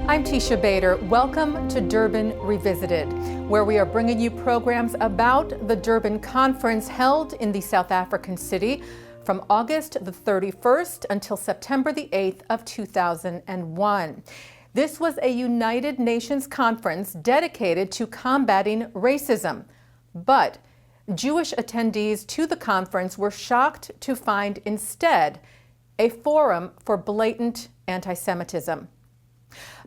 I'm Teisha Bader. Welcome to Durban Revisited, where we are bringing you programs about the Durban Conference held in the South African city from August the 31st until September the 8th of 2001. This was a United Nations conference dedicated to combating racism, but Jewish attendees to the conference were shocked to find instead a forum for blatant anti-Semitism.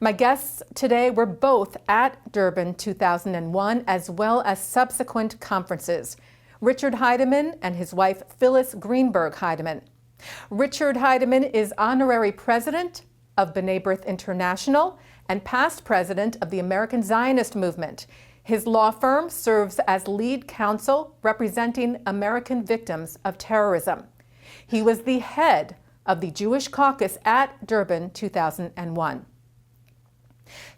My guests today were both at Durban 2001 as well as subsequent conferences. Richard Heideman and his wife Phyllis Heideman. Richard Heideman is honorary president of B'nai B'rith International and past president of the American Zionist Movement. His law firm serves as lead counsel representing American victims of terrorism. He was the head of the Jewish caucus at Durban 2001.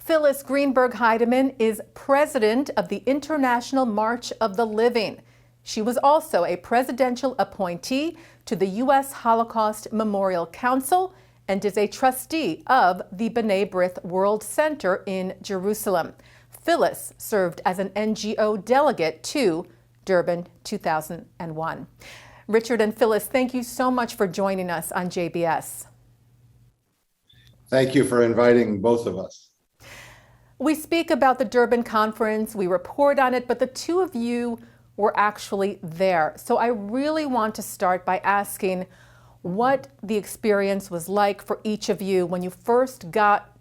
Phyllis Heideman is president of the International March of the Living. She was also a presidential appointee to the U.S. Holocaust Memorial Council and is a trustee of the B'nai B'rith World Center in Jerusalem. Phyllis served as an NGO delegate to Durban 2001. Richard and Phyllis, thank you so much for joining us on JBS. Thank you for inviting both of us. We speak about the Durban conference, we report on it, but the two of you were actually there. So I really want to start by asking what the experience was like for each of you when you first got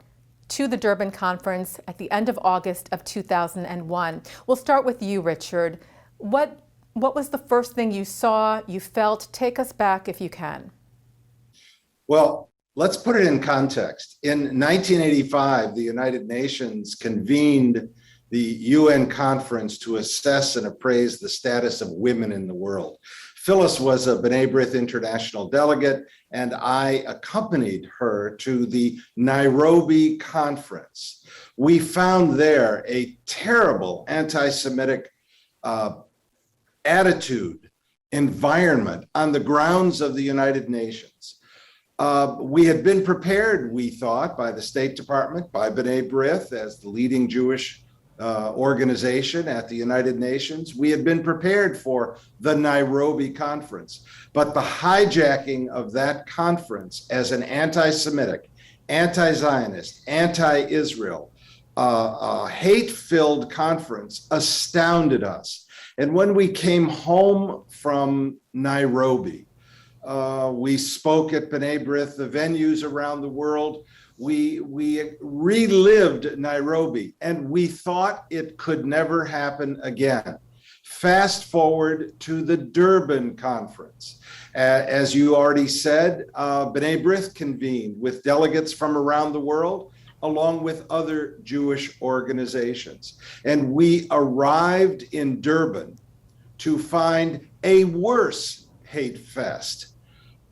to the Durban conference at the end of August of 2001. We'll start with you, Richard. What was the first thing you saw, you felt? Take us back if you can. Well, let's put it in context. In 1985, the United Nations convened the UN conference to assess and appraise the status of women in the world. Phyllis was a B'nai B'rith International delegate, and I accompanied her to the Nairobi conference. We found there a terrible anti-Semitic attitude, environment on the grounds of the United Nations. We had been prepared, we thought, by the State Department, by B'nai B'rith as the leading Jewish organization at the United Nations. We had been prepared for the Nairobi conference, but the hijacking of that conference as an anti-Semitic, anti-Zionist, anti-Israel, hate-filled conference astounded us. And when we came home from Nairobi, we spoke at B'nai B'rith, the venues around the world. We relived Nairobi, and we thought it could never happen again. Fast forward to the Durban conference. As you already said, B'nai B'rith convened with delegates from around the world, along with other Jewish organizations. And we arrived in Durban to find a worse hate fest.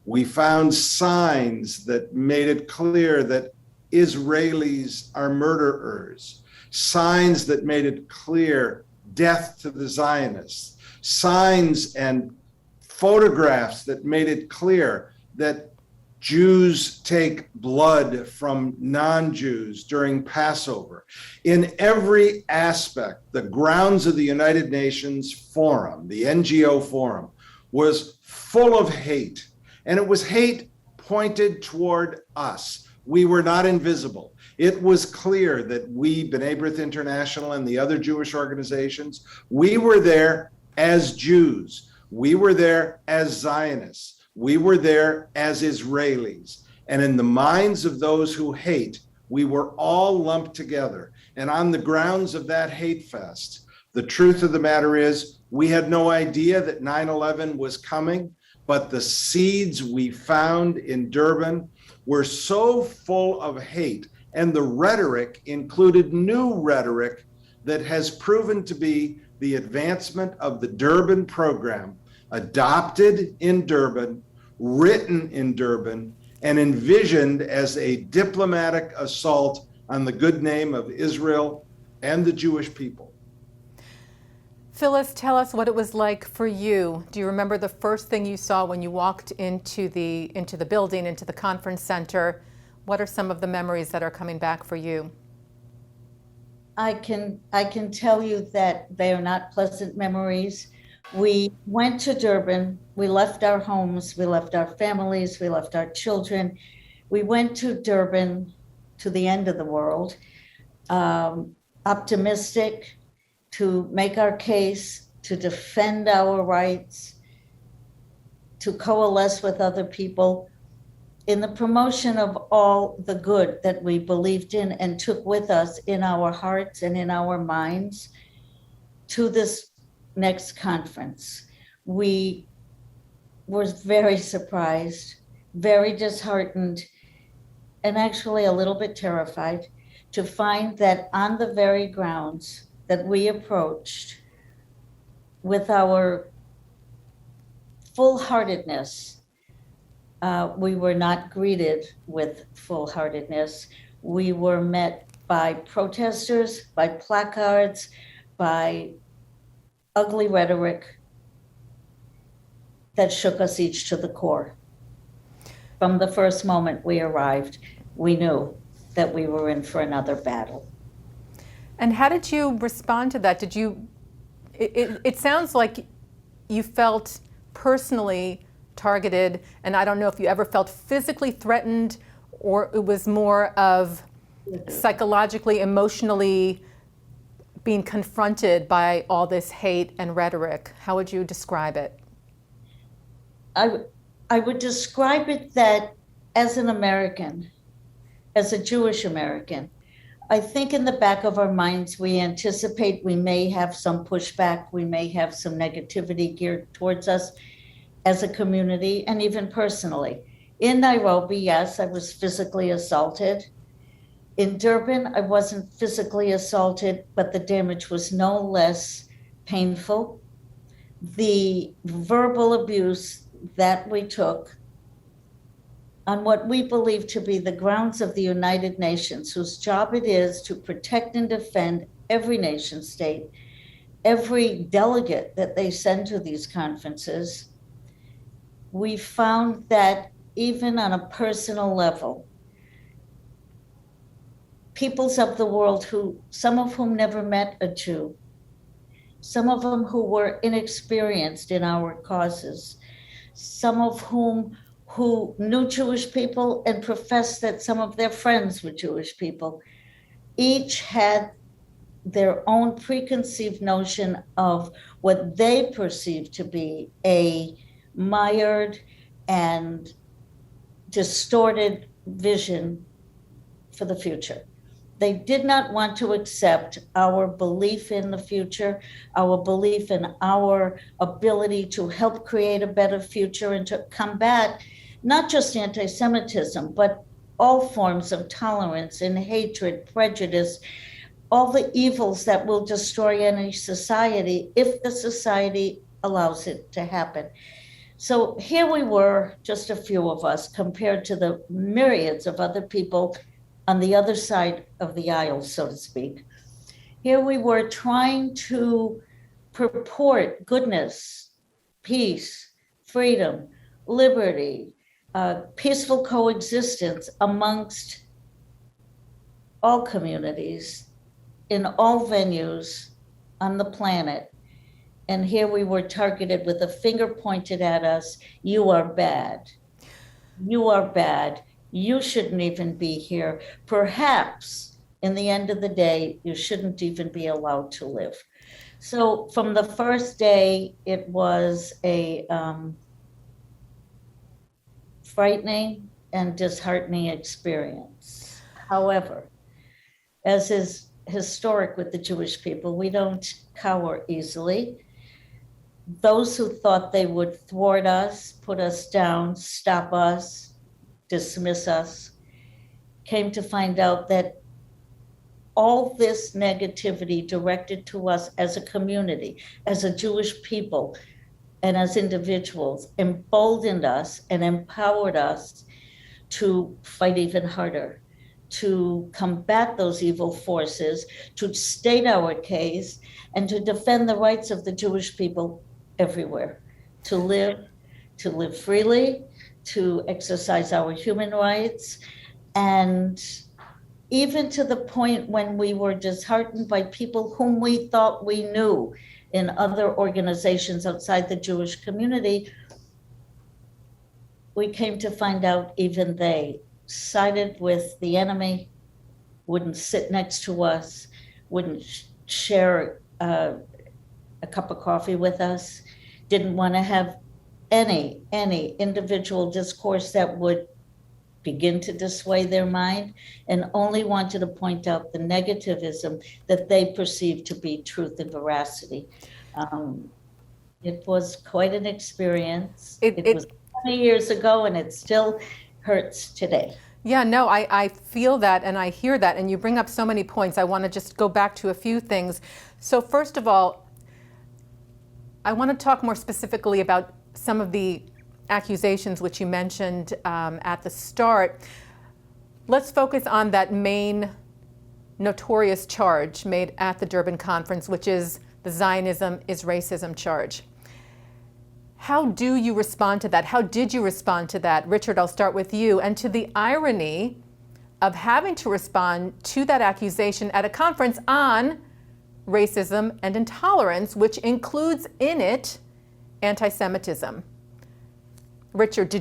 We found signs that made it clear that Israelis are murderers, signs that made it clear death to the Zionists, signs and photographs that made it clear that Jews take blood from non-Jews during Passover. In every aspect, the grounds of the United Nations Forum, the NGO Forum, was full of hate. And it was hate pointed toward us. We were not invisible. It was clear that we, B'nai B'rith International and the other Jewish organizations, we were there as Jews. We were there as Zionists. We were there as Israelis. And in the minds of those who hate, we were all lumped together. And on the grounds of that hate fest, the truth of the matter is, we had no idea that 9/11 was coming, but the seeds we found in Durban were so full of hate, and the rhetoric included new rhetoric that has proven to be the advancement of the Durban program, adopted in Durban, written in Durban, and envisioned as a diplomatic assault on the good name of Israel and the Jewish people. Phyllis, tell us what it was like for you. Do you remember the first thing you saw when you walked into the building, into the conference center? What are some of the memories that are coming back for you? I can tell you that they are not pleasant memories. We went to Durban. We left our homes. We left our families. We left our children. We went to Durban, to the end of the world, optimistic to make our case, to defend our rights, to coalesce with other people in the promotion of all the good that we believed in and took with us in our hearts and in our minds to this next conference. We were very surprised, very disheartened, and actually a little bit terrified to find that on the very grounds that we approached with our full-heartedness, we were not greeted with full-heartedness. We were met by protesters, by placards, by ugly rhetoric that shook us each to the core. From the first moment we arrived, we knew that we were in for another battle. And how did you respond to that? It sounds like you felt personally targeted, and I don't know if you ever felt physically threatened, or it was more of psychologically, emotionally being confronted by all this hate and rhetoric. How would you describe it? I would describe it that as an American, as a Jewish American, I think in the back of our minds, we anticipate we may have some pushback, we may have some negativity geared towards us as a community and even personally. In Nairobi, yes, I was physically assaulted. In Durban, I wasn't physically assaulted, but the damage was no less painful. The verbal abuse that we took on what we believe to be the grounds of the United Nations, whose job it is to protect and defend every nation state, every delegate that they send to these conferences, we found that even on a personal level, peoples of the world some of whom never met a Jew, some of them who were inexperienced in our causes, some of whom who knew Jewish people and professed that some of their friends were Jewish people, each had their own preconceived notion of what they perceived to be a mired and distorted vision for the future. They did not want to accept our belief in the future, our belief in our ability to help create a better future and to combat not just anti-Semitism, but all forms of tolerance and hatred, prejudice, all the evils that will destroy any society if the society allows it to happen. So here we were, just a few of us, compared to the myriads of other people on the other side of the aisle, so to speak. Here we were trying to purport goodness, peace, freedom, liberty, peaceful coexistence amongst all communities, in all venues on the planet. And here we were targeted with a finger pointed at us. You are bad. You are bad. You shouldn't even be here. Perhaps in the end of the day, you shouldn't even be allowed to live. So from the first day, it was a frightening and disheartening experience. However, as is historic with the Jewish people, we don't cower easily. Those who thought they would thwart us, put us down, stop us, dismiss us, came to find out that all this negativity directed to us as a community, as a Jewish people, and as individuals, emboldened us and empowered us to fight even harder, to combat those evil forces, to state our case, and to defend the rights of the Jewish people everywhere, to live freely, to exercise our human rights, And even to the point when we were disheartened by people whom we thought we knew in other organizations outside the Jewish community, we came to find out even they sided with the enemy, wouldn't sit next to us, wouldn't share a cup of coffee with us, didn't want to have any individual discourse that would begin to dissuade their mind, and only wanted to point out the negativism that they perceived to be truth and veracity. It was quite an experience. It was 20 years ago, and it still hurts today. Yeah, no, I feel that and I hear that, and you bring up so many points. I want to just go back to a few things. So first of all, I want to talk more specifically about some of the accusations which you mentioned at the start. Let's focus on that main notorious charge made at the Durban conference, which is the Zionism is racism charge. How do you respond to that? How did you respond to that? Richard, I'll start with you. And to the irony of having to respond to that accusation at a conference on racism and intolerance, which includes in it anti-Semitism. Richard,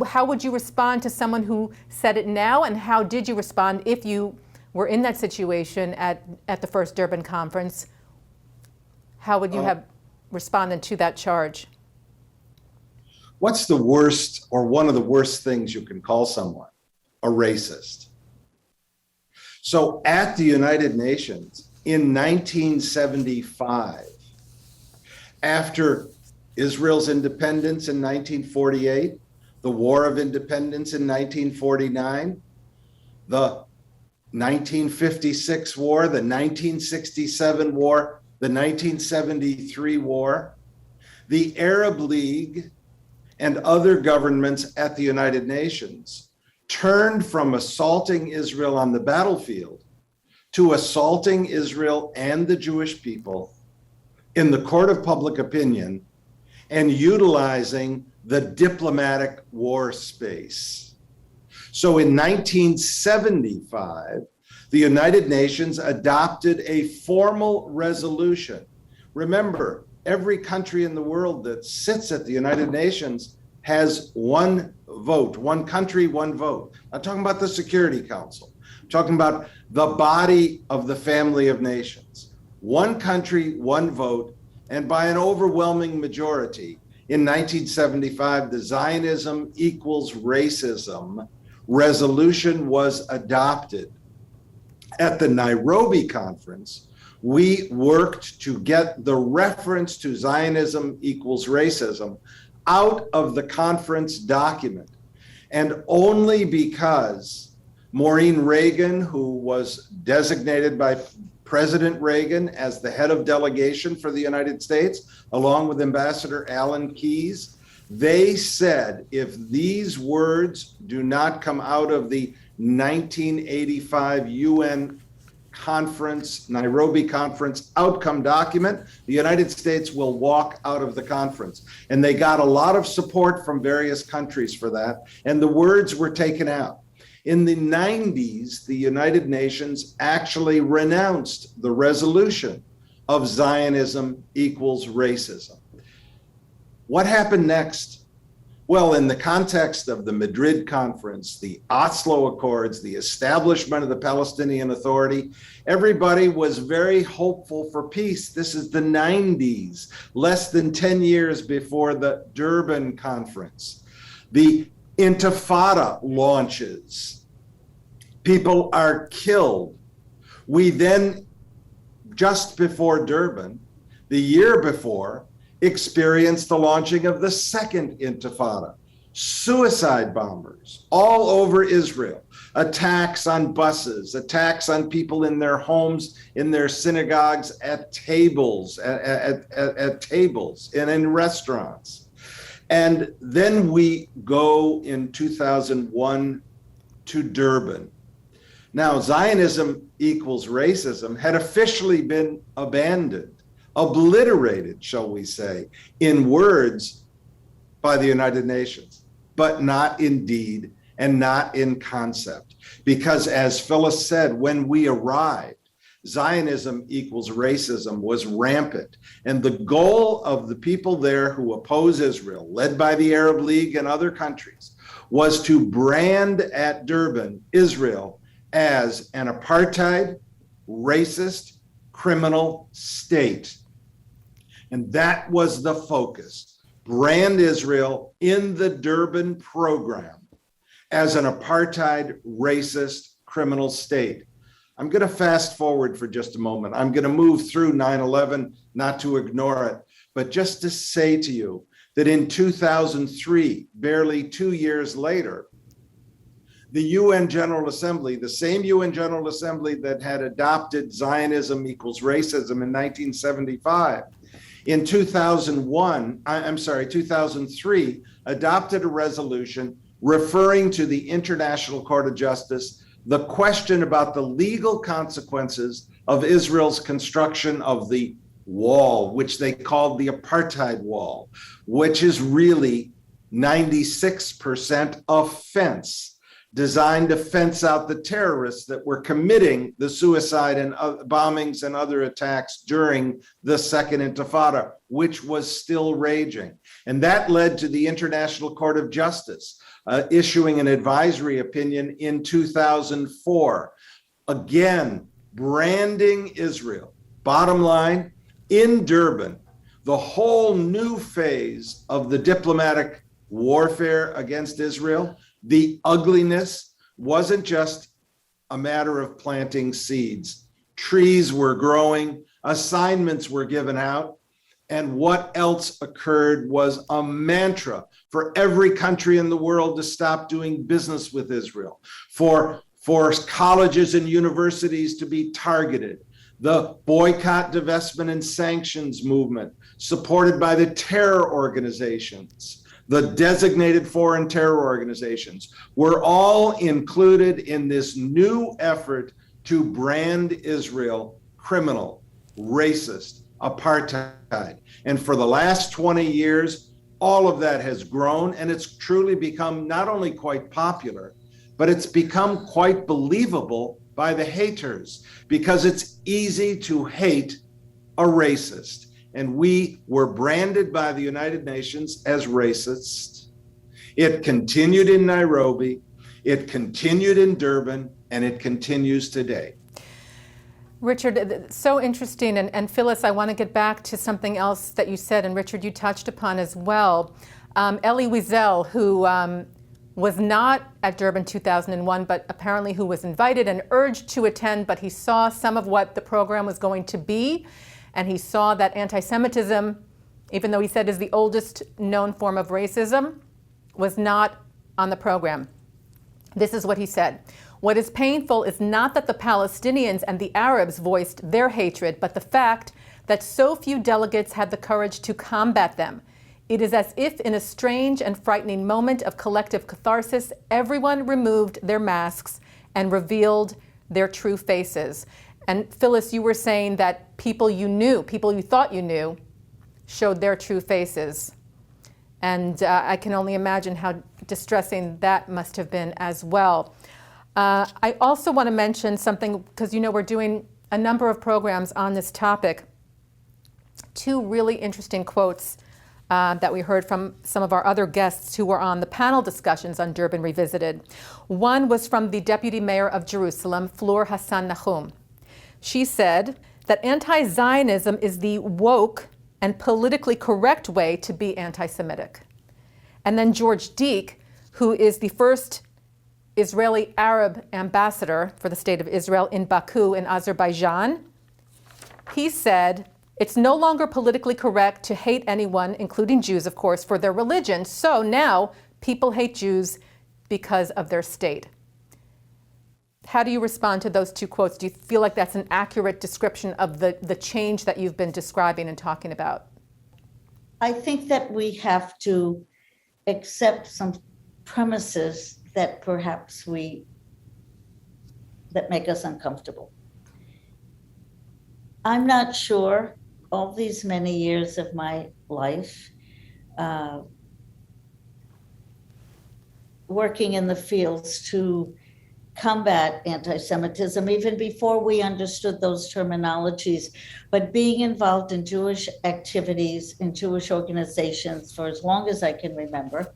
how would you respond to someone who said it now, and how did you respond if you were in that situation at the first Durban conference? How would you have responded to that charge? What's the worst or one of the worst things you can call someone? A racist. So at the United Nations in 1975, after Israel's independence in 1948, the War of Independence in 1949, the 1956 war, the 1967 war, the 1973 war, the Arab League and other governments at the United Nations turned from assaulting Israel on the battlefield to assaulting Israel and the Jewish people in the court of public opinion and utilizing the diplomatic war space. So in 1975, the United Nations adopted a formal resolution. Remember, every country in the world that sits at the United Nations has one vote, one country, one vote. I'm talking about the Security Council. I'm talking about the body of the family of nations. One country, one vote, and by an overwhelming majority, in 1975, the Zionism equals racism resolution was adopted. At the Nairobi conference, we worked to get the reference to Zionism equals racism out of the conference document. And only because Maureen Reagan, who was designated by President Reagan as the head of delegation for the United States, along with Ambassador Alan Keyes, they said, if these words do not come out of the 1985 UN conference, Nairobi conference outcome document, the United States will walk out of the conference. And they got a lot of support from various countries for that, and the words were taken out. In the 90s, the United Nations actually renounced the resolution of Zionism equals racism. What happened next? Well, in the context of the Madrid conference, the Oslo Accords, the establishment of the Palestinian Authority, everybody was very hopeful for peace. This is the 90s, less than 10 years before the Durban conference. The Intifada launches. People are killed. We then, just before Durban, the year before, experienced the launching of the second Intifada. Suicide bombers all over Israel, attacks on buses, attacks on people in their homes, in their synagogues, at tables, at tables, and in restaurants. And then we go in 2001 to Durban. Now, Zionism equals racism had officially been abandoned, obliterated, shall we say, in words by the United Nations, but not indeed and not in concept. Because as Phyllis said, when we arrived, Zionism equals racism was rampant. And the goal of the people there who oppose Israel, led by the Arab League and other countries, was to brand at Durban Israel as an apartheid, racist, criminal state. And that was the focus. Brand Israel in the Durban program as an apartheid, racist, criminal state. I'm going to fast forward for just a moment. I'm going to move through 9/11, not to ignore it, but just to say to you that in 2003, barely 2 years later, the UN General Assembly, the same UN General Assembly that had adopted Zionism equals racism in 1975, in 2003, adopted a resolution referring to the International Court of Justice the question about the legal consequences of Israel's construction of the wall, which they called the apartheid wall, which is really 96% a fence designed to fence out the terrorists that were committing the suicide and bombings and other attacks during the Second Intifada, which was still raging. And that led to the International Court of Justice issuing an advisory opinion in 2004, again, branding Israel. Bottom line, in Durban, the whole new phase of the diplomatic warfare against Israel, the ugliness wasn't just a matter of planting seeds. Trees were growing, assignments were given out, and what else occurred was a mantra for every country in the world to stop doing business with Israel, for colleges and universities to be targeted, the boycott, divestment, and sanctions movement supported by the terror organizations, the designated foreign terror organizations, were all included in this new effort to brand Israel criminal, racist, apartheid. And for the last 20 years, all of that has grown, and it's truly become not only quite popular, but it's become quite believable by the haters, because it's easy to hate a racist. And we were branded by the United Nations as racists. It continued in Nairobi, it continued in Durban, and it continues today. Richard, so interesting. And Phyllis, I want to get back to something else that you said, and Richard, you touched upon as well. Elie Wiesel, who was not at Durban 2001, but apparently who was invited and urged to attend, but he saw some of what the program was going to be, and he saw that anti-Semitism, even though he said is the oldest known form of racism, was not on the program. This is what he said. What is painful is not that the Palestinians and the Arabs voiced their hatred, but the fact that so few delegates had the courage to combat them. It is as if in a strange and frightening moment of collective catharsis, everyone removed their masks and revealed their true faces. And Phyllis, you were saying that people you knew, people you thought you knew, showed their true faces. And I can only imagine how distressing that must have been as well. I also want to mention something, because we're doing a number of programs on this topic. Two really interesting quotes that we heard from some of our other guests who were on the panel discussions on Durban Revisited. One was from the Deputy Mayor of Jerusalem, Fleur Hassan Nahum. She said that anti-Zionism is the woke and politically correct way to be anti-Semitic. And then George Deek, who is the first Israeli Arab ambassador for the State of Israel in Baku in Azerbaijan, he said, it's no longer politically correct to hate anyone, including Jews, of course, for their religion. So now people hate Jews because of their state. How do you respond to those two quotes? Do you feel like that's an accurate description of the change that you've been describing and talking about? I think that we have to accept some premises that perhaps that make us uncomfortable. I'm not sure, all these many years of my life, working in the fields to combat anti-Semitism, even before we understood those terminologies, but being involved in Jewish activities, in Jewish organizations for as long as I can remember,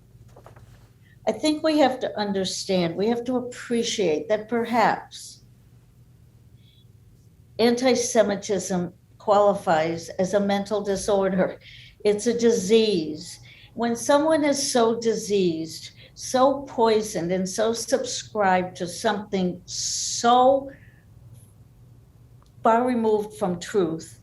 I think we have to understand, we have to appreciate that perhaps anti-Semitism qualifies as a mental disorder. It's a disease. When someone is so diseased, so poisoned, and so subscribed to something so far removed from truth,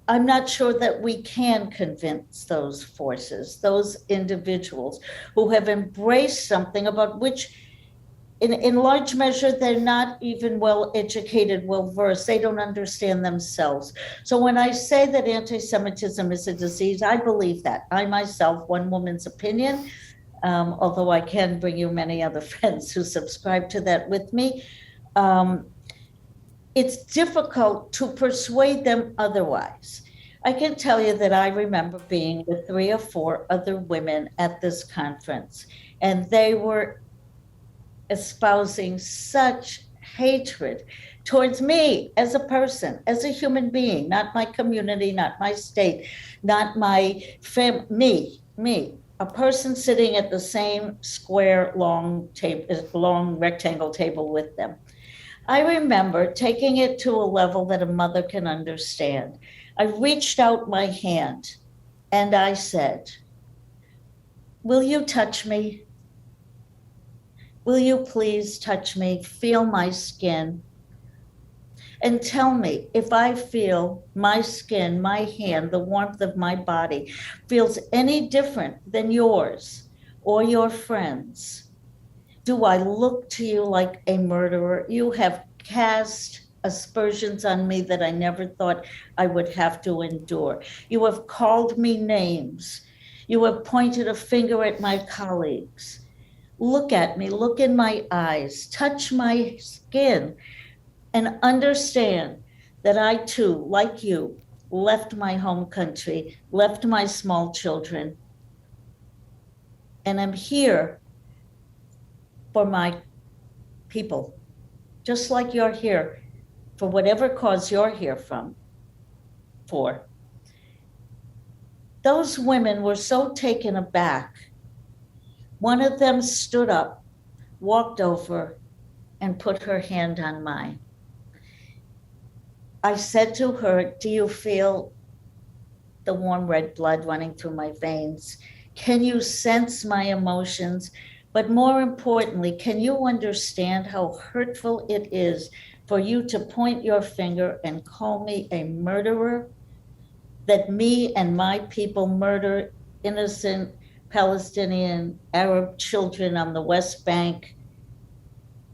I'm not sure that we can convince those forces, those individuals who have embraced something about which in large measure, they're not even well educated, well versed. They don't understand themselves. So when I say that anti-Semitism is a disease, I believe that. I myself, one woman's opinion, although I can bring you many other friends who subscribe to that with me, it's difficult to persuade them otherwise. I can tell you that I remember being with 3 or 4 other women at this conference, and they were espousing such hatred towards me as a person, as a human being, not my community, not my state, not my me, a person sitting at the same square long rectangle table with them. I remember taking it to a level that a mother can understand. I reached out my hand and I said, "Will you touch me? Will you please touch me, feel my skin, and tell me if I feel my skin, my hand, the warmth of my body feels any different than yours or your friends? Do I look to you like a murderer? You have cast aspersions on me that I never thought I would have to endure. You have called me names. You have pointed a finger at my colleagues. Look at me, look in my eyes, touch my skin, and understand that I too, like you, left my home country, left my small children, and I'm here for my people, just like you're here for whatever cause you're here for." Those women were so taken aback. One of them stood up, walked over, and put her hand on mine. I said to her, "Do you feel the warm red blood running through my veins? Can you sense my emotions? But more importantly, can you understand how hurtful it is for you to point your finger and call me a murderer? That me and my people murder innocent Palestinian Arab children on the West Bank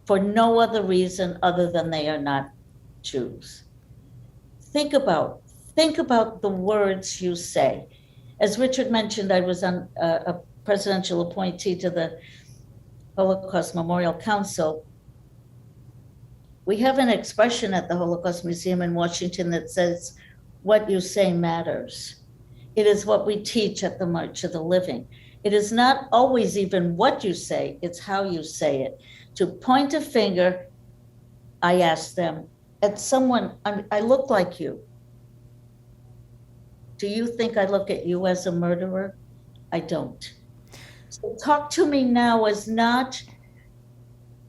for no other reason other than they are not Jews." Think about the words you say. As Richard mentioned, I was on a presidential appointee to the Holocaust Memorial Council. We have an expression at the Holocaust Museum in Washington that says, "What you say matters." It is what we teach at the March of the Living. It is not always even what you say, it's how you say it. To point a finger, I ask them, at someone, I look like you. Do you think I look at you as a murderer? I don't. So talk to me now as not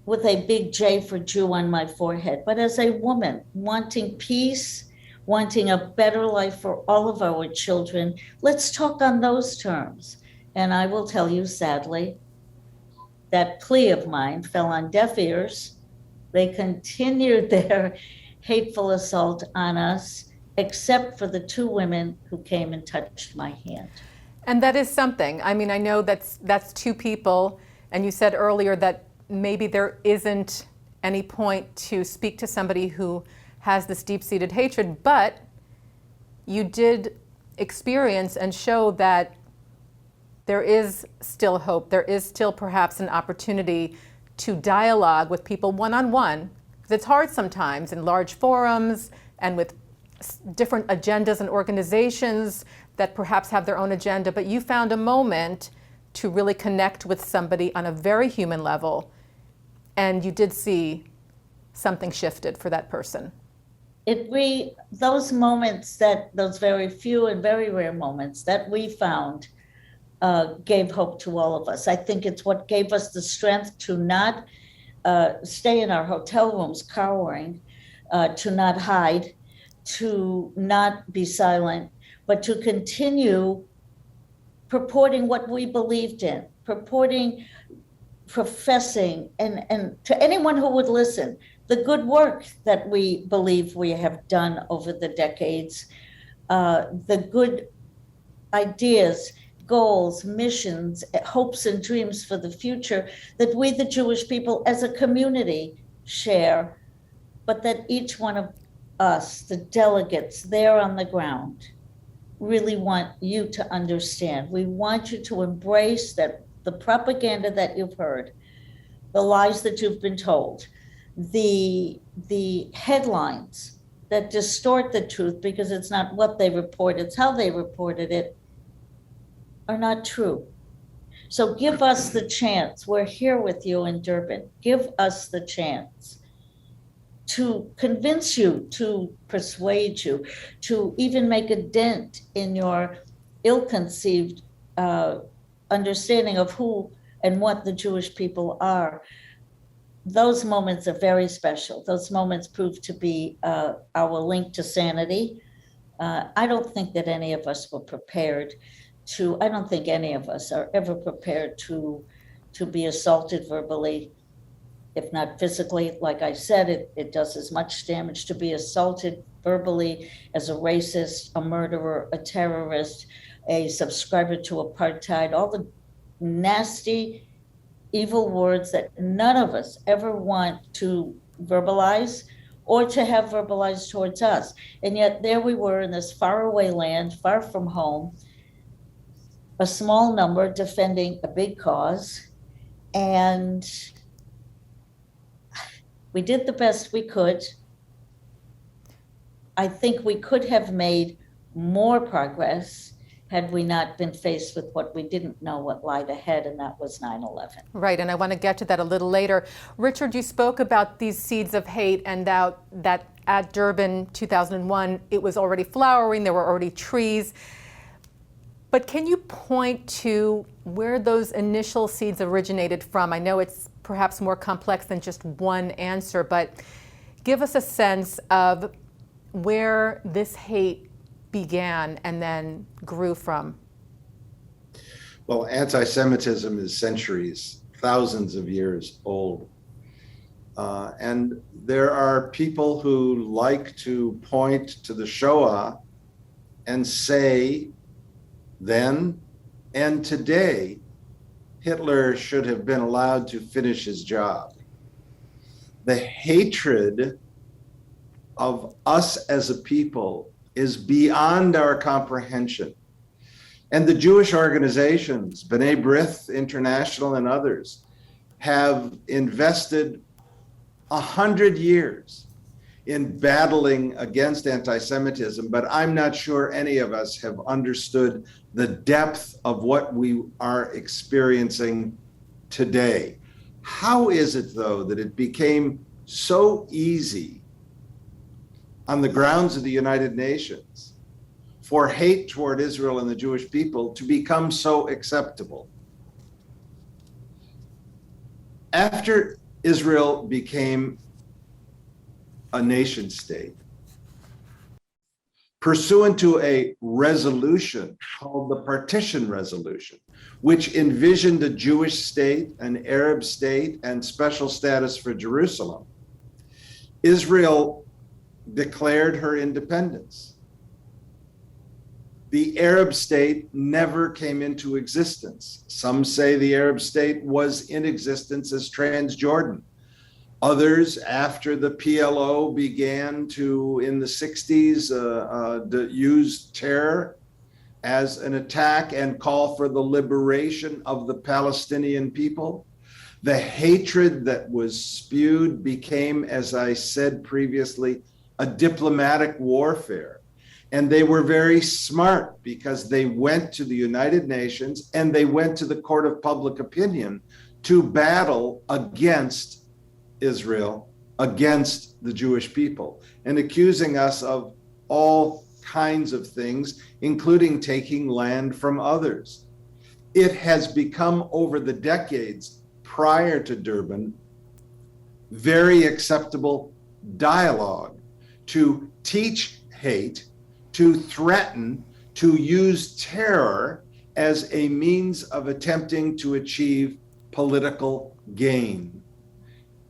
with a big J for Jew on my forehead, but as a woman wanting peace, wanting a better life for all of our children. Let's talk on those terms. And I will tell you, sadly, that plea of mine fell on deaf ears. They continued their hateful assault on us, except for the 2 women who came and touched my hand. And that is something. I mean, I know that's 2 people, and you said earlier that maybe there isn't any point to speak to somebody who has this deep-seated hatred, but you did experience and show that there is still hope. There is still perhaps an opportunity to dialogue with people one-on-one, because it's hard sometimes in large forums and with different agendas and organizations that perhaps have their own agenda, but you found a moment to really connect with somebody on a very human level, and you did see something shifted for that person. Those moments, those very few and very rare moments that we found gave hope to all of us. I think it's what gave us the strength to not stay in our hotel rooms cowering, to not hide, to not be silent, but to continue purporting what we believed in, professing, and to anyone who would listen, the good work that we believe we have done over the decades, the good ideas, goals, missions, hopes, and dreams for the future that we, the Jewish people, as a community, share, but that each one of us, the delegates there on the ground, really want you to understand. We want you to embrace that the propaganda that you've heard, the lies that you've been told, the headlines that distort the truth because it's not what they report, it's how they reported it, are not true. So give us the chance. We're here with you in Durban. Give us the chance to convince you, to persuade you, to even make a dent in your ill-conceived understanding of who and what the Jewish people are. Those moments are very special. Those moments prove to be our link to sanity. I don't think that any of us were prepared I don't think any of us are ever prepared to be assaulted verbally, if not physically. Like I said, it does as much damage to be assaulted verbally as a racist, a murderer, a terrorist, a subscriber to apartheid, all the nasty, evil words that none of us ever want to verbalize or to have verbalized towards us. And yet there we were in this faraway land, far from home, a small number defending a big cause, and we did the best we could. I think we could have made more progress had we not been faced with what we didn't know what lied ahead, and that was 9/11. Right, and I want to get to that a little later. Richard, you spoke about these seeds of hate and that at Durban 2001, it was already flowering, there were already trees. But can you point to where those initial seeds originated from? I know it's perhaps more complex than just one answer, but give us a sense of where this hate began and then grew from. Well, anti-Semitism is centuries, thousands of years old. And there are people who like to point to the Shoah and say, then and today, Hitler should have been allowed to finish his job. The hatred of us as a people is beyond our comprehension. And the Jewish organizations, B'nai B'rith International and others, have invested 100 years in battling against anti-Semitism, but I'm not sure any of us have understood the depth of what we are experiencing today. How is it, though, that it became so easy on the grounds of the United Nations for hate toward Israel and the Jewish people to become so acceptable? After Israel became a nation state, pursuant to a resolution called the Partition Resolution, which envisioned a Jewish state, an Arab state, and special status for Jerusalem, Israel declared her independence. The Arab state never came into existence. Some say the Arab state was in existence as Transjordan. Others, after the PLO began to, in the 60s, use terror as an attack and call for the liberation of the Palestinian people, the hatred that was spewed became, as I said previously, a diplomatic warfare. And they were very smart because they went to the United Nations and they went to the Court of Public Opinion to battle against Israel, against the Jewish people, and accusing us of all kinds of things, including taking land from others. It has become, over the decades prior to Durban, very acceptable dialogue to teach hate, to threaten, to use terror as a means of attempting to achieve political gain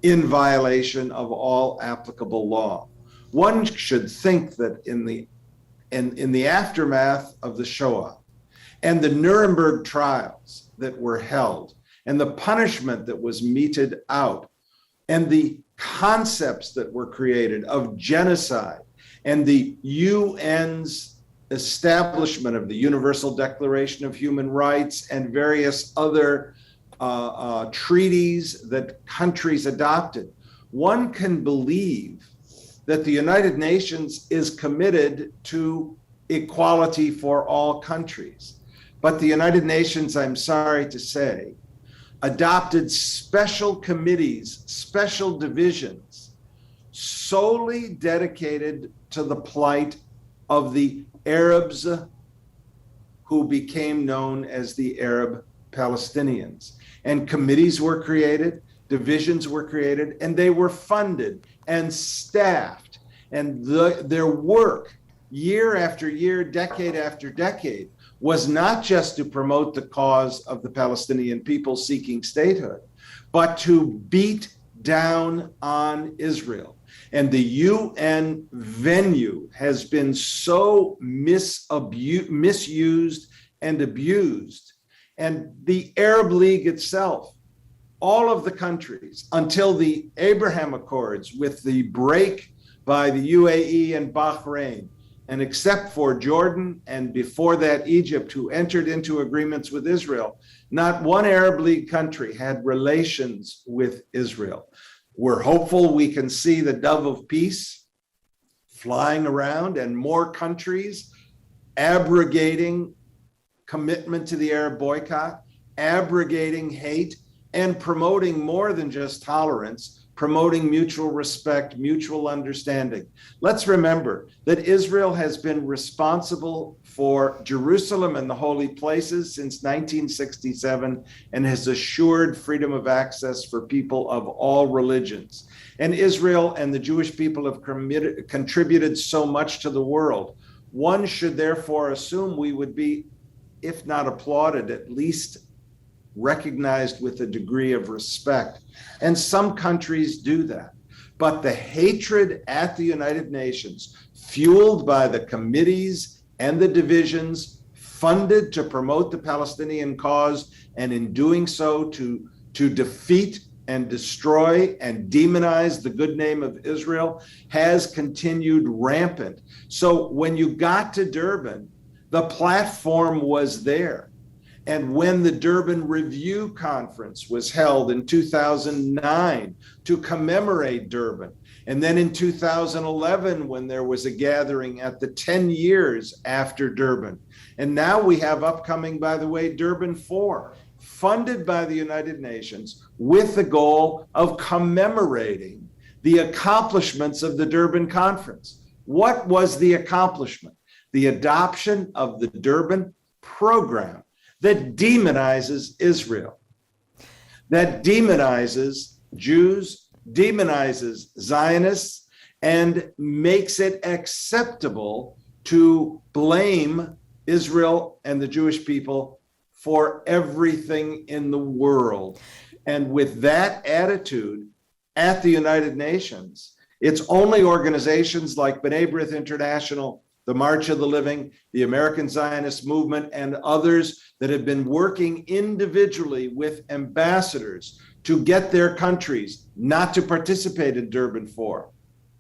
in violation of all applicable law. One should think that in the aftermath of the Shoah and the Nuremberg trials that were held and the punishment that was meted out and the concepts that were created of genocide and the UN's establishment of the Universal Declaration of Human Rights and various other treaties that countries adopted, one can believe that the United Nations is committed to equality for all countries. But the United Nations, I'm sorry to say, adopted special committees, special divisions, solely dedicated to the plight of the Arabs who became known as the Arab Palestinians. And committees were created, divisions were created, and they were funded and staffed. And their work, year after year, decade after decade, was not just to promote the cause of the Palestinian people seeking statehood, but to beat down on Israel. And the UN venue has been so misused and abused. And the Arab League itself, all of the countries, until the Abraham Accords with the break by the UAE and Bahrain, and except for Jordan and before that Egypt, who entered into agreements with Israel, not one Arab League country had relations with Israel. We're hopeful we can see the dove of peace flying around and more countries abrogating commitment to the Arab boycott, abrogating hate, and promoting more than just tolerance, promoting mutual respect, mutual understanding. Let's remember that Israel has been responsible for Jerusalem and the holy places since 1967 and has assured freedom of access for people of all religions. And Israel and the Jewish people have contributed so much to the world. One should therefore assume we would be, if not applauded, at least recognized with a degree of respect. And some countries do that. But the hatred at the United Nations, fueled by the committees and the divisions funded to promote the Palestinian cause, and in doing so to defeat and destroy and demonize the good name of Israel, has continued rampant. So when you got to Durban, the platform was there. And when the Durban Review Conference was held in 2009 to commemorate Durban, and then in 2011 when there was a gathering at the 10 years after Durban, and now we have upcoming, by the way, Durban 4, funded by the United Nations with the goal of commemorating the accomplishments of the Durban Conference. What was the accomplishment? The adoption of the Durban Program that demonizes Israel, that demonizes Jews, demonizes Zionists, and makes it acceptable to blame Israel and the Jewish people for everything in the world. And with that attitude at the United Nations, it's only organizations like B'nai B'rith International, the March of the Living, the American Zionist Movement, and others that have been working individually with ambassadors to get their countries not to participate in Durban 4,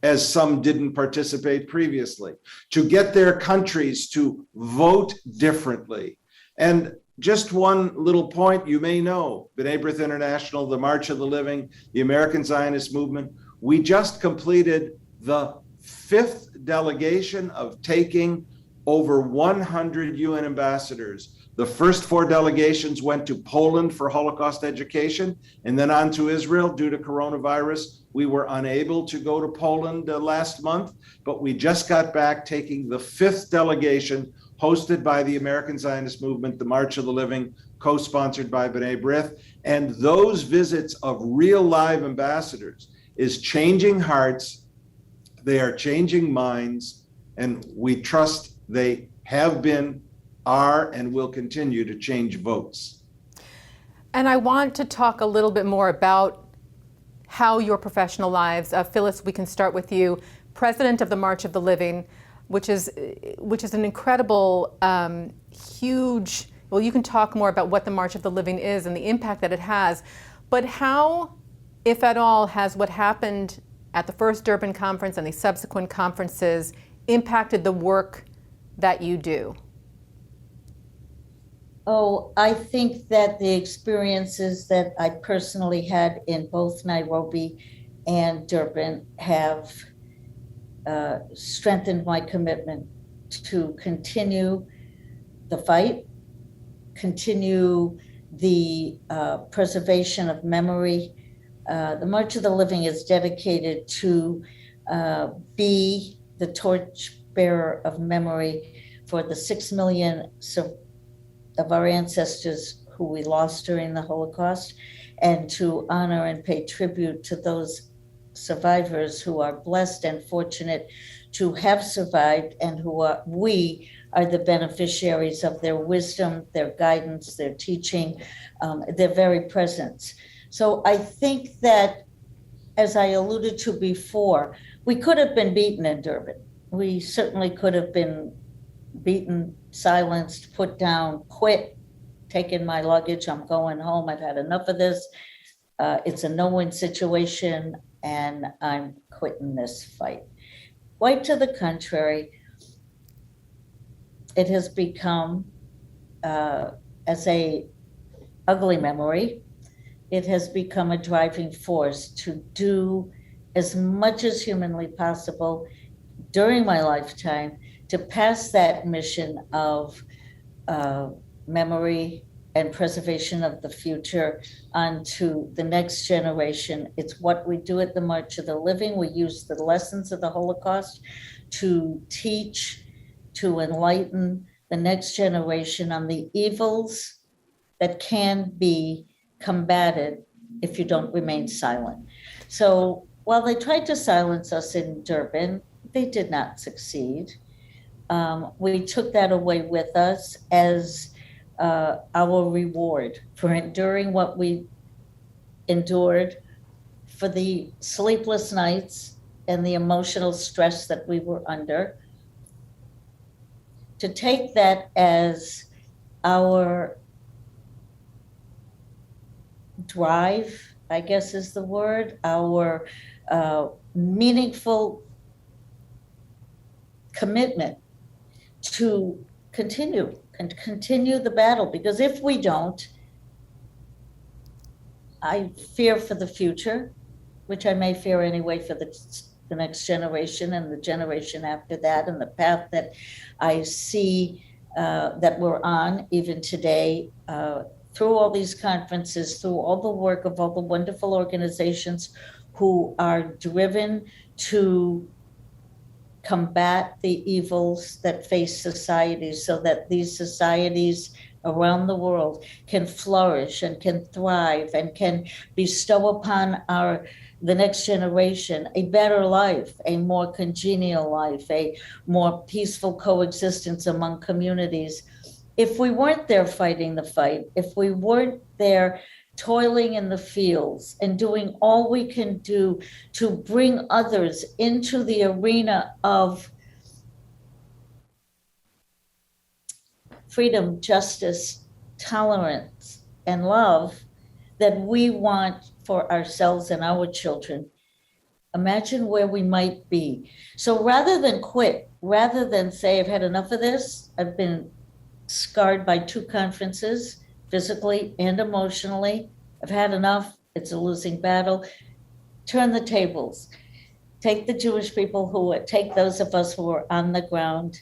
as some didn't participate previously, to get their countries to vote differently. And just one little point you may know, B'nai B'rith International, the March of the Living, the American Zionist Movement, we just completed the fifth delegation of taking over 100 UN ambassadors. The first 4 delegations went to Poland for Holocaust education and then on to Israel. Due to coronavirus, we were unable to go to Poland last month, but we just got back taking the 5th delegation hosted by the American Zionist Movement, the March of the Living, co-sponsored by B'nai B'rith. And those visits of real live ambassadors is changing hearts, they are changing minds, and we trust they have been, are, and will continue to change votes. And I want to talk a little bit more about how your professional lives, Phyllis, we can start with you, president of the March of the Living, which is an incredible, huge, well, you can talk more about what the March of the Living is and the impact that it has, but how, if at all, has what happened at the first Durban conference and the subsequent conferences impacted the work that you do? Oh, I think that the experiences that I personally had in both Nairobi and Durban have strengthened my commitment to continue the fight, continue the preservation of memory. The March of the Living is dedicated to be the torchbearer of memory for the 6 million of our ancestors who we lost during the Holocaust, and to honor and pay tribute to those survivors who are blessed and fortunate to have survived, and we are the beneficiaries of their wisdom, their guidance, their teaching, their very presence. So I think that, as I alluded to before, we could have been beaten in Durban. We certainly could have been beaten, silenced, put down, quit, taken my luggage, I'm going home, I've had enough of this. It's a no-win situation, and I'm quitting this fight. Quite to the contrary, it has become, as a ugly memory, it has become a driving force to do as much as humanly possible during my lifetime to pass that mission of memory and preservation of the future onto the next generation. It's what we do at the March of the Living. We use the lessons of the Holocaust to teach, to enlighten the next generation on the evils that can be combated if you don't remain silent. So while they tried to silence us in Durban, they did not succeed. We took that away with us as our reward for enduring what we endured, for the sleepless nights and the emotional stress that we were under. To take that as our drive, I guess is the word, our meaningful commitment to continue the battle, because if we don't, I fear for the future, which I may fear anyway for the next generation and the generation after that, and the path that I see that we're on even today, through all these conferences, through all the work of all the wonderful organizations who are driven to combat the evils that face societies, so that these societies around the world can flourish and can thrive and can bestow upon the next generation a better life, a more congenial life, a more peaceful coexistence among communities. If we weren't there fighting the fight, if we weren't there toiling in the fields and doing all we can do to bring others into the arena of freedom, justice, tolerance, and love that we want for ourselves and our children, imagine where we might be. So rather than quit, rather than say, I've had enough of this, I've been scarred by 2 conferences, physically and emotionally, I've had enough, it's a losing battle, turn the tables. take the Jewish people take those of us who are on the ground,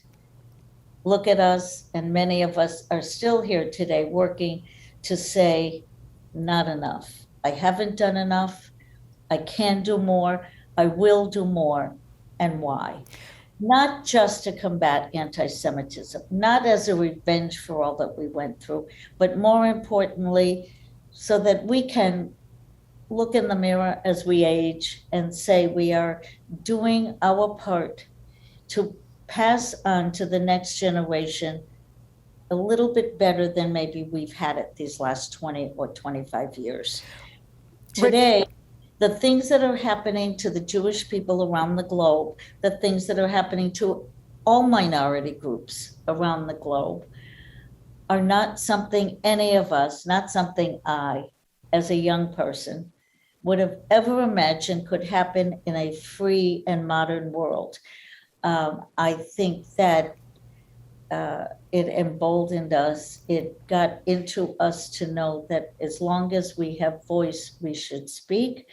look at us, and many of us are still here today working to say, not enough. I haven't done enough. I can do more. I will do more. And why? Not just to combat anti-Semitism, not as a revenge for all that we went through, but more importantly, so that we can look in the mirror as we age and say we are doing our part to pass on to the next generation a little bit better than maybe we've had it these last 20 or 25 years. Today, the things that are happening to the Jewish people around the globe, the things that are happening to all minority groups around the globe, are not something any of us, not something I, as a young person, would have ever imagined could happen in a free and modern world. I think that it emboldened us. It got into us to know that as long as we have voice, we should speak.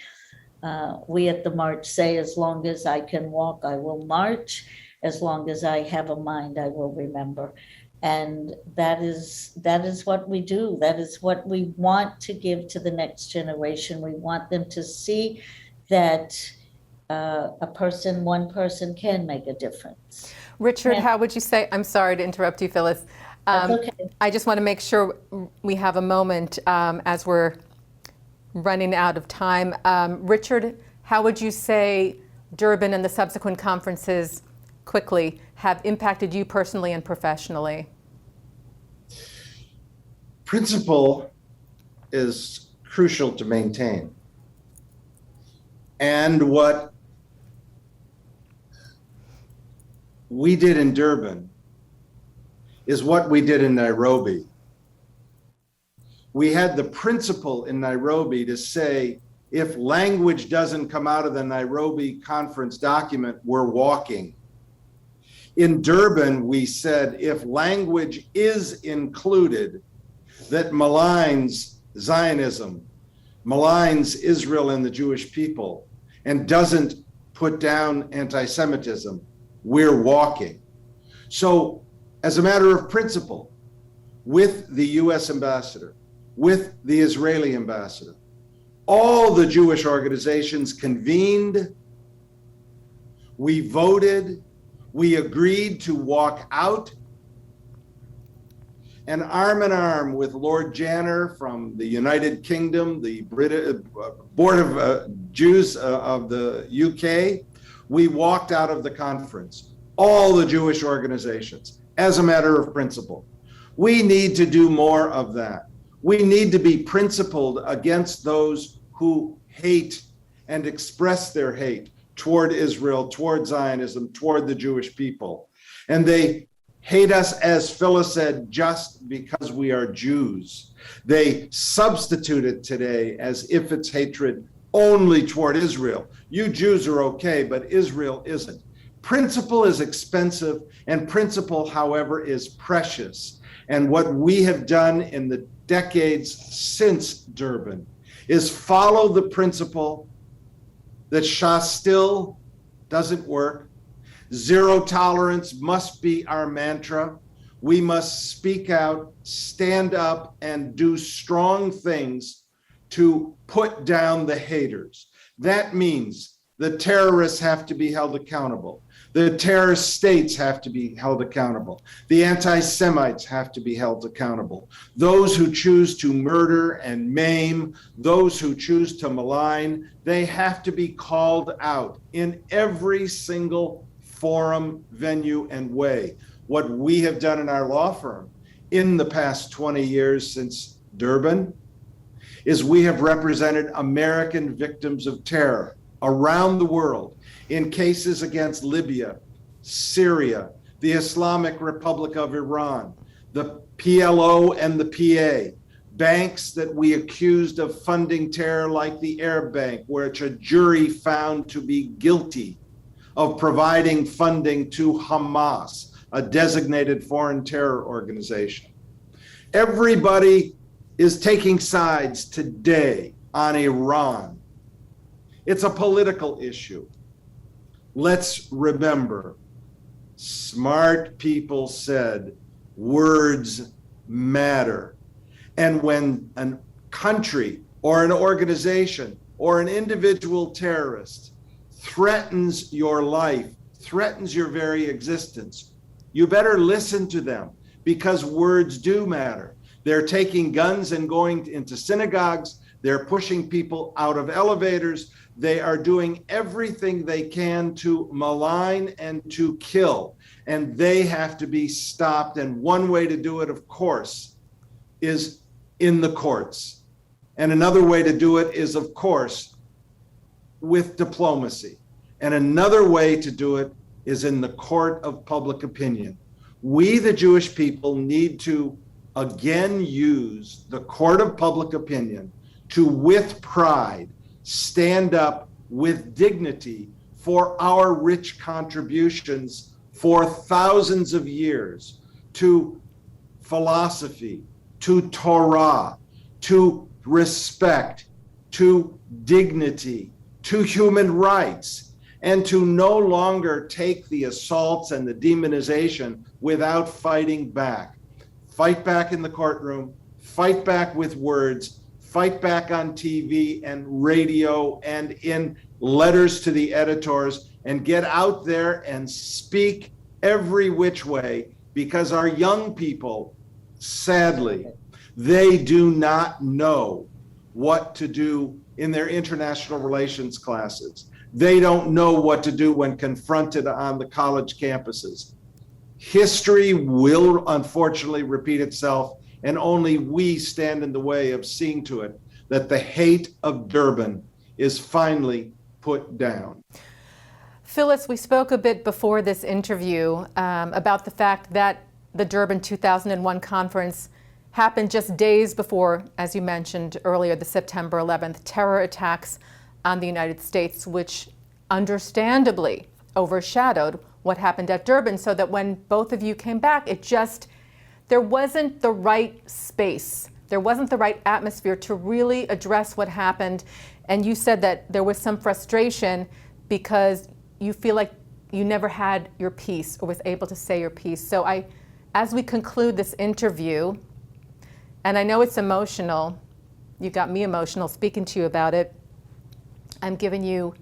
We at the march say, as long as I can walk, I will march. As long as I have a mind, I will remember. And that is what we do. That is what we want to give to the next generation. We want them to see that one person can make a difference. Richard, how would you say, I'm sorry to interrupt you, Phyllis. That's okay. I just want to make sure we have a moment as we're running out of time. Richard, how would you say Durban and the subsequent conferences quickly have impacted you personally and professionally? Principle is crucial to maintain. And what we did in Durban is what we did in Nairobi. We had the principle in Nairobi to say, if language doesn't come out of the Nairobi conference document, we're walking. In Durban, we said, if language is included that maligns Zionism, maligns Israel and the Jewish people, and doesn't put down anti-Semitism, we're walking. So, as a matter of principle, with the US ambassador, with the Israeli ambassador, all the Jewish organizations convened, we voted, we agreed to walk out, and arm with Lord Janner from the United Kingdom, the Board of Jews of the UK, we walked out of the conference, all the Jewish organizations, as a matter of principle. We need to do more of that. We need to be principled against those who hate and express their hate toward Israel, toward Zionism, toward the Jewish people. And they hate us, as Phyllis said, just because we are Jews. They substitute it today as if it's hatred only toward Israel. You Jews are okay, but Israel isn't. Principle is expensive, and principle, however, is precious. And what we have done in the decades since Durban is follow the principle that Shah still doesn't work. Zero tolerance must be our mantra. We must speak out, stand up, and do strong things to put down the haters. That means the terrorists have to be held accountable. The terrorist states have to be held accountable. The anti-Semites have to be held accountable. Those who choose to murder and maim, those who choose to malign, they have to be called out in every single forum, venue, and way. What we have done in our law firm in the past 20 years since Durban is we have represented American victims of terror around the world in cases against Libya, Syria, the Islamic Republic of Iran, the PLO and the PA, banks that we accused of funding terror like the Arab Bank, which a jury found to be guilty of providing funding to Hamas, a designated foreign terror organization. Everybody is taking sides today on Iran. It's a political issue. Let's remember, smart people said words matter. And when a country or an organization or an individual terrorist threatens your life, threatens your very existence, you better listen to them, because words do matter. They're taking guns and going into synagogues. They're pushing people out of elevators. They are doing everything they can to malign and to kill. And they have to be stopped. And one way to do it, of course, is in the courts. And another way to do it is, of course, with diplomacy. And another way to do it is in the court of public opinion. We, the Jewish people, need to again use the court of public opinion to, with pride, stand up with dignity for our rich contributions for thousands of years to philosophy, to Torah, to respect, to dignity, to human rights, and to no longer take the assaults and the demonization without fighting back. Fight back in the courtroom, fight back with words, fight back on TV and radio and in letters to the editors, and get out there and speak every which way, because our young people, sadly, they do not know what to do in their international relations classes. They don't know what to do when confronted on the college campuses. History will unfortunately repeat itself, and only we stand in the way of seeing to it that the hate of Durban is finally put down. Phyllis, we spoke a bit before this interview about the fact that the Durban 2001 conference happened just days before, as you mentioned earlier, the September 11th terror attacks on the United States, which understandably overshadowed what happened at Durban, so that when both of you came back, there wasn't the right space. There wasn't the right atmosphere to really address what happened. And you said that there was some frustration because you feel like you never had your piece or was able to say your piece. So as we conclude this interview, and I know it's emotional, you got me emotional speaking to you about it, I'm giving you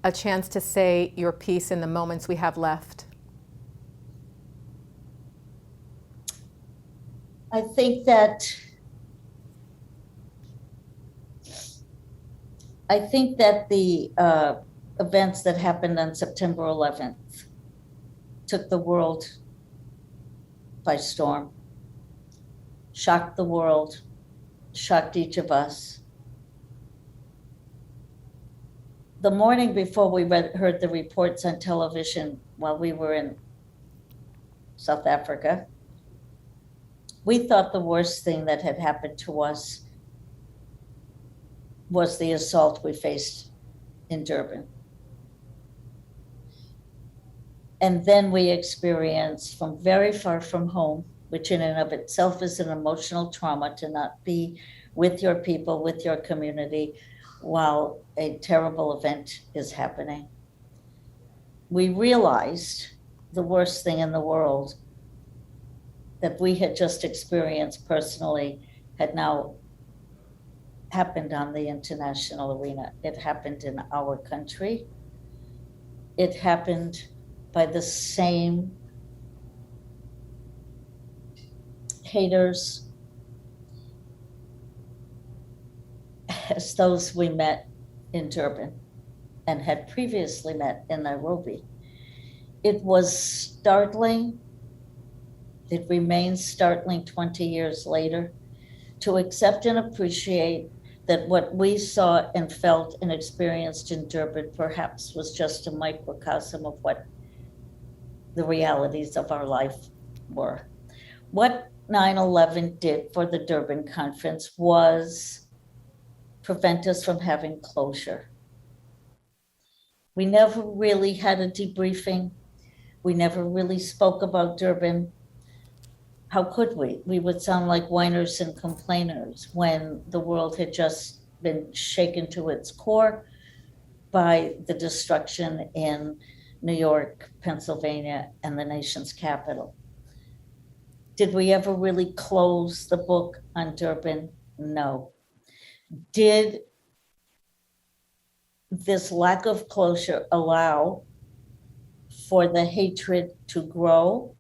a chance to say your piece in the moments we have left. I think that the events that happened on September 11th took the world by storm, shocked the world, shocked each of us. The morning before we heard the reports on television while we were in South Africa, we thought the worst thing that had happened to us was the assault we faced in Durban. And then we experienced, from very far from home, which in and of itself is an emotional trauma, to not be with your people, with your community, while a terrible event is happening. We realized the worst thing in the world that we had just experienced personally had now happened on the international arena. It happened in our country. It happened by the same haters as those we met in Durban and had previously met in Nairobi. It was startling. It remains startling 20 years later to accept and appreciate that what we saw and felt and experienced in Durban perhaps was just a microcosm of what the realities of our life were. What 9/11 did for the Durban conference was prevent us from having closure. We never really had a debriefing. We never really spoke about Durban. How could we? We would sound like whiners and complainers when the world had just been shaken to its core. by the destruction in New York, Pennsylvania, and the nation's capital. Did we ever really close the book on Durban? No. Did this lack of closure allow for the hatred to grow,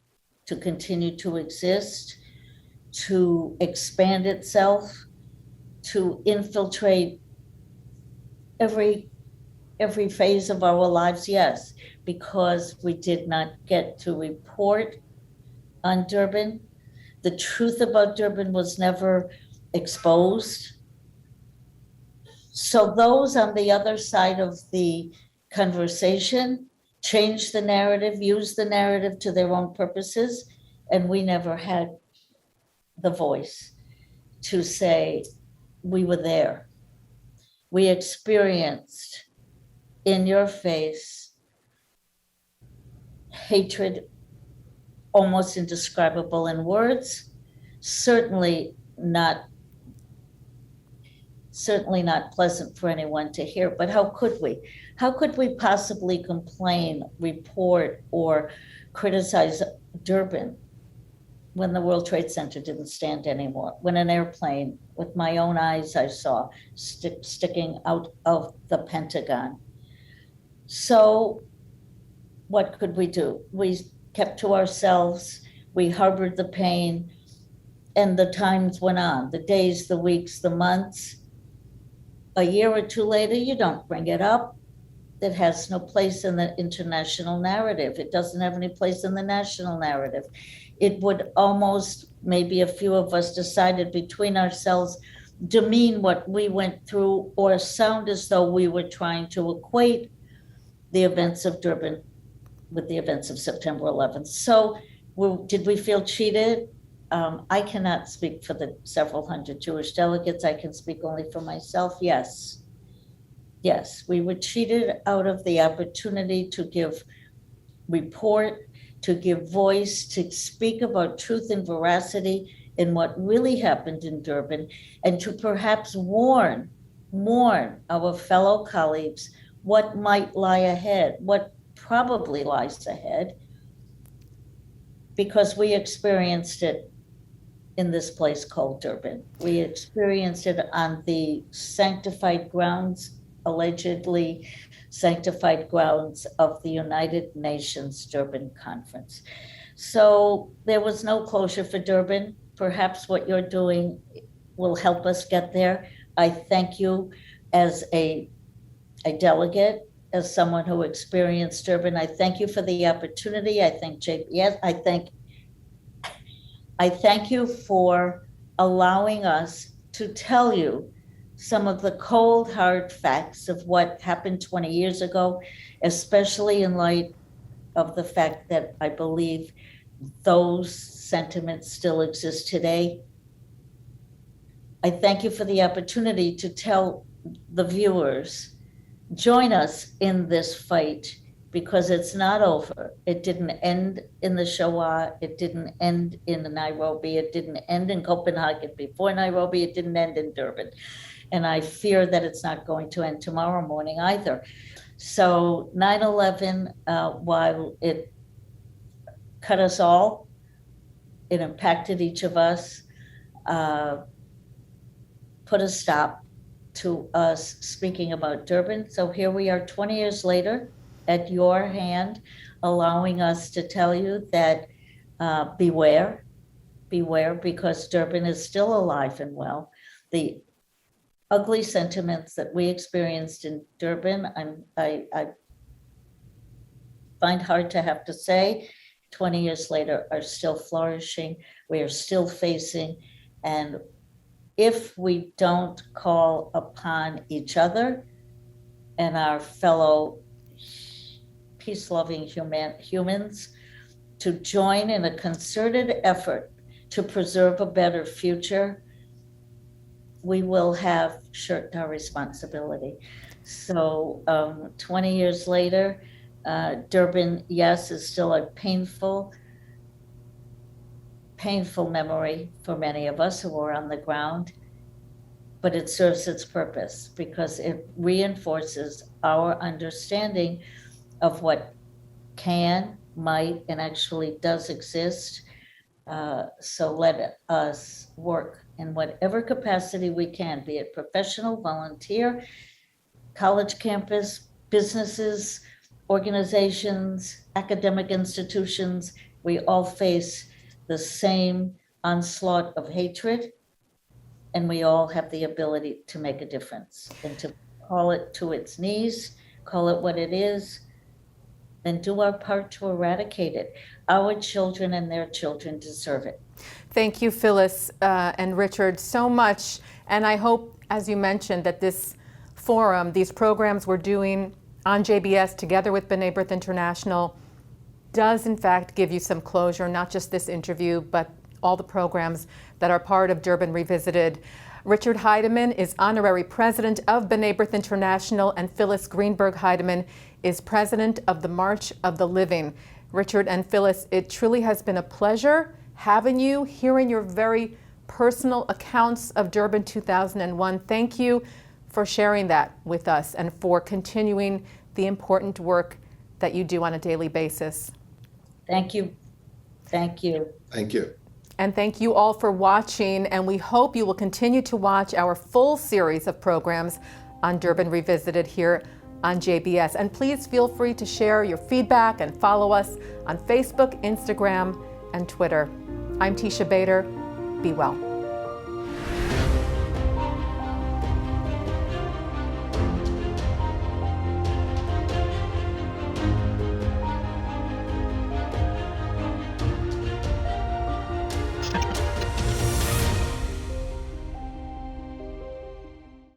to continue to exist, to expand itself, to infiltrate every phase of our lives? Yes, because we did not get to report on Durban. The truth about Durban was never exposed. So those on the other side of the conversation changed the narrative, used the narrative to their own purposes, and we never had the voice to say we were there. We experienced in your face hatred almost indescribable in words, certainly not pleasant for anyone to hear, but how could we? How could we possibly complain, report, or criticize Durban when the World Trade Center didn't stand anymore, when an airplane with my own eyes I saw sticking out of the Pentagon? So what could we do? We kept to ourselves, we harbored the pain, and the times went on, the days, the weeks, the months. A year or two later, you don't bring it up. It has no place in the international narrative. It doesn't have any place in the national narrative. It would almost, maybe a few of us decided between ourselves, demean what we went through or sound as though we were trying to equate the events of Durban with the events of September 11th. So did we feel cheated? I cannot speak for the several hundred Jewish delegates. I can speak only for myself. Yes. Yes, we were cheated out of the opportunity to give report, to give voice, to speak about truth and veracity in what really happened in Durban, and to perhaps warn our fellow colleagues what might lie ahead, what probably lies ahead, because we experienced it in this place called Durban. We experienced it on the sanctified grounds, allegedly sanctified grounds of the United Nations Durban Conference. So there was no closure for Durban. Perhaps what you're doing will help us get there. I thank you as a delegate, as someone who experienced Durban. I thank you for the opportunity. I thank JPS. I thank you for allowing us to tell you some of the cold, hard facts of what happened 20 years ago, especially in light of the fact that I believe those sentiments still exist today. I thank you for the opportunity to tell the viewers, join us in this fight, because it's not over. It didn't end in the Shoah. It didn't end in Nairobi. It didn't end in Copenhagen before Nairobi. It didn't end in Durban. And I fear that it's not going to end tomorrow morning either. So 9/11, while it cut us all, it impacted each of us, put a stop to us speaking about Durban. So here we are 20 years later, at your hand, allowing us to tell you that beware, because Durban is still alive and well. The ugly sentiments that we experienced in Durban, I find hard to have to say, 20 years later are still flourishing. We are still facing, and if we don't call upon each other and our fellow peace-loving humans to join in a concerted effort to preserve a better future, we will have shirked our responsibility. So 20 years later, Durban, yes, is still a painful memory for many of us who were on the ground. but it serves its purpose because it reinforces our understanding of what can, might, and actually does exist. So let us work in whatever capacity we can, be it professional, volunteer, college campus, businesses, organizations, academic institutions. We all face the same onslaught of hatred, and we all have the ability to make a difference and to call it to its knees, call it what it is, and do our part to eradicate it. Our children and their children deserve it. Thank you, Phyllis and Richard, so much. And I hope, as you mentioned, that this forum, these programs we're doing on JBS together with B'nai B'rith International does in fact give you some closure, not just this interview, but all the programs that are part of Durban Revisited. Richard Heideman is honorary president of B'nai B'rith International, and Phyllis Greenberg Heideman is president of the March of the Living. Richard and Phyllis, it truly has been a pleasure having you, hearing your very personal accounts of Durban 2001. Thank you for sharing that with us and for continuing the important work that you do on a daily basis. Thank you. Thank you. Thank you. And thank you all for watching, and we hope you will continue to watch our full series of programs on Durban Revisited here on JBS. And please feel free to share your feedback and follow us on Facebook, Instagram, and Twitter. I'm Teisha Bader. Be well.